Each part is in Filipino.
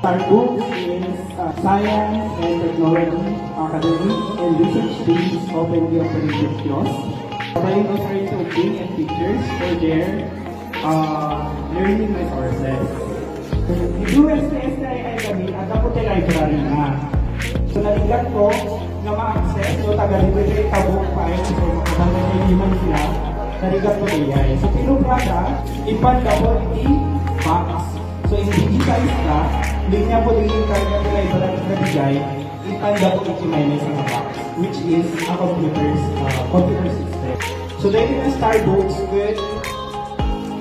Our book is Science and Technology Academy and Research-Based Openly Operated Kiosk, providing authority and teachers for their learning resources. USPS na ay kami at ako library na. So naligan ko na ma-access so taga-library tabok pa ay so makapagaliman sila naligan ko AI. So pinubrada ipan quality box. So i-digitize ka, linya po din yung karga ng library na bigay ipan quality minus ang box which is a computer system. So then you can start books with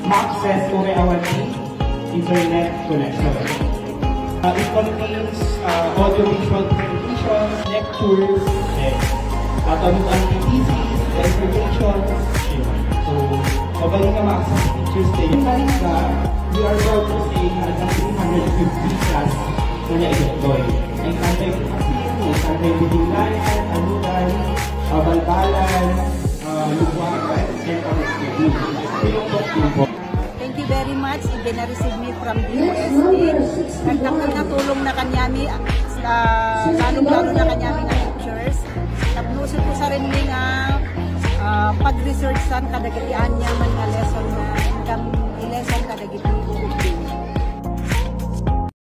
ma-access to our internet connection. It contains audio-visual presentations, lectures, and activities, presentations. So, mabalik na ma-access teachers din. Yung balik ka, we are proud to say hanggang 350 class na na-deploy. Ang anti-bitinglayan, anugan, balbalan, lugwakan, and connectivity. Ito yung talk. Thank you very much. Ibina-receive me from the USA. Nagdakil na tulong na kanyami, lalong-lalo na kanyami nga teachers. Nabnusod ko sa rin nga pag-research san kadagitian niya man nga lesson na lesson kadagiti